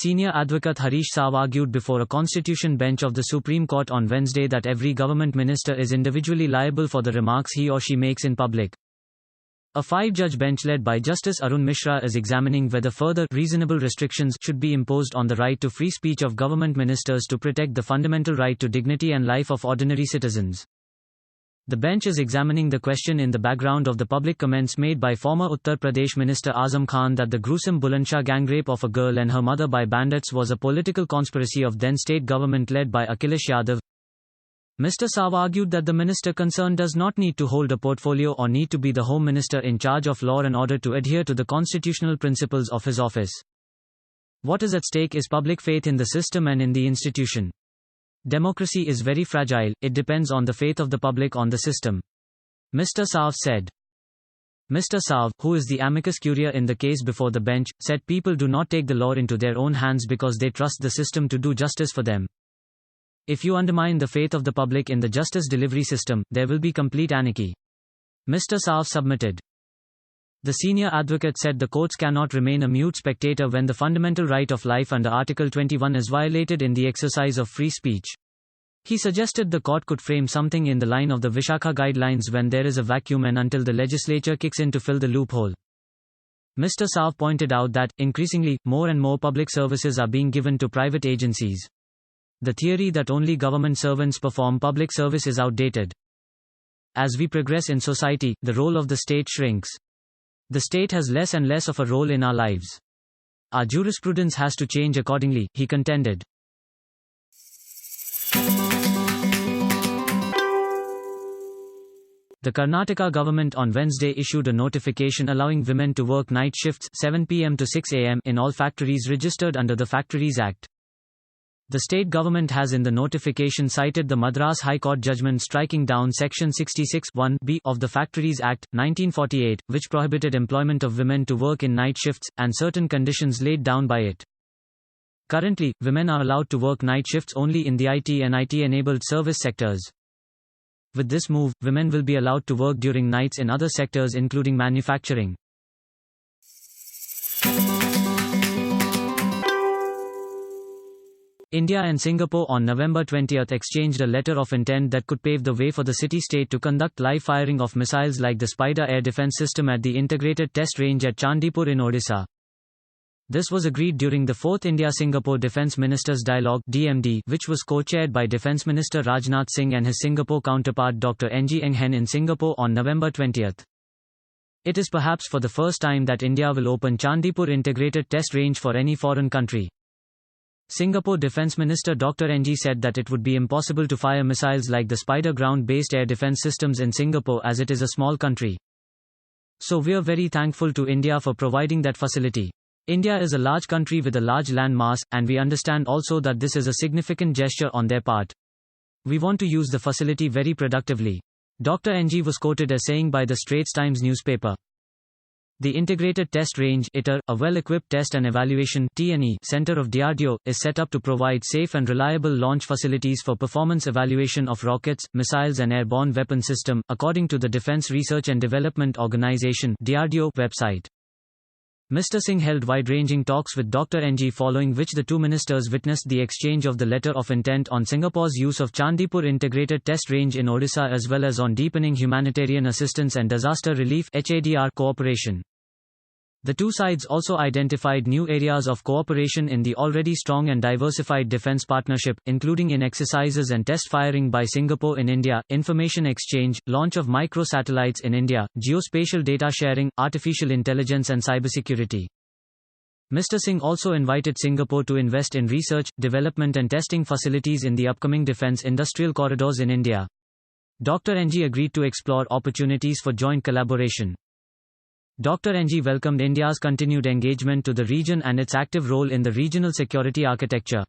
Senior advocate Harish Salve argued before a constitution bench of the Supreme Court on Wednesday that every government minister is individually liable for the remarks he or she makes in public. A 5-judge bench led by Justice Arun Mishra is examining whether further reasonable restrictions should be imposed on the right to free speech of government ministers to protect the fundamental right to dignity and life of ordinary citizens. The bench is examining the question in the background of the public comments made by former Uttar Pradesh Minister Azam Khan that the gruesome Bulandshahr gang rape of a girl and her mother by bandits was a political conspiracy of then state government led by Akhilesh Yadav. Mr. Salve argued that the minister concerned does not need to hold a portfolio or need to be the Home Minister in charge of law and order to adhere to the constitutional principles of his office. What is at stake is public faith in the system and in the institution. Democracy is very fragile, it depends on the faith of the public on the system. Mr. Salve said. Mr. Salve, who is the amicus curiae in the case before the bench, said people do not take the law into their own hands because they trust the system to do justice for them. If you undermine the faith of the public in the justice delivery system, there will be complete anarchy. Mr. Salve submitted. The senior advocate said the courts cannot remain a mute spectator when the fundamental right of life under Article 21 is violated in the exercise of free speech. He suggested the court could frame something in the line of the Vishakha guidelines when there is a vacuum and until the legislature kicks in to fill the loophole. Mr. Salve pointed out that, increasingly, more and more public services are being given to private agencies. The theory that only government servants perform public service is outdated. As we progress in society, the role of the state shrinks. The state has less and less of a role in our lives. Our jurisprudence has to change accordingly, he contended. The Karnataka government on Wednesday issued a notification allowing women to work night shifts 7 p.m. to 6 a.m. in all factories registered under the Factories Act. The state government has in the notification cited the Madras High Court judgment striking down Section 66(1)(b) of the Factories Act, 1948, which prohibited employment of women to work in night shifts, and certain conditions laid down by it. Currently, women are allowed to work night shifts only in the IT and IT-enabled service sectors. With this move, women will be allowed to work during nights in other sectors including manufacturing. India and Singapore on November 20 exchanged a letter of intent that could pave the way for the city-state to conduct live firing of missiles like the Spider air defense system at the Integrated Test Range at Chandipur in Odisha. This was agreed during the 4th India-Singapore Defence Ministers Dialogue (DMD), which was co-chaired by Defence Minister Rajnath Singh and his Singapore counterpart Dr. Ng Eng Hen in Singapore on November 20. It is perhaps for the first time that India will open Chandipur Integrated Test Range for any foreign country. Singapore Defence Minister Dr. Ng said that it would be impossible to fire missiles like the Spider ground-based air defence systems in Singapore as it is a small country. So we're very thankful to India for providing that facility. India is a large country with a large land mass, and we understand also that this is a significant gesture on their part. We want to use the facility very productively. Dr. Ng was quoted as saying by the Straits Times newspaper. The Integrated Test Range (ITER), a well-equipped test and evaluation (T&E) center of DRDO, is set up to provide safe and reliable launch facilities for performance evaluation of rockets, missiles and airborne weapon system, according to the Defence Research and Development Organisation (DRDO) website. Mr. Singh held wide-ranging talks with Dr. Ng, following which the two ministers witnessed the exchange of the letter of intent on Singapore's use of Chandipur Integrated Test Range in Odisha as well as on deepening humanitarian assistance and disaster relief (HADR) cooperation. The two sides also identified new areas of cooperation in the already strong and diversified defence partnership, including in exercises and test firing by Singapore in India, information exchange, launch of micro-satellites in India, geospatial data sharing, artificial intelligence and cybersecurity. Mr. Singh also invited Singapore to invest in research, development and testing facilities in the upcoming defence industrial corridors in India. Dr. Ng agreed to explore opportunities for joint collaboration. Dr. Ng welcomed India's continued engagement to the region and its active role in the regional security architecture.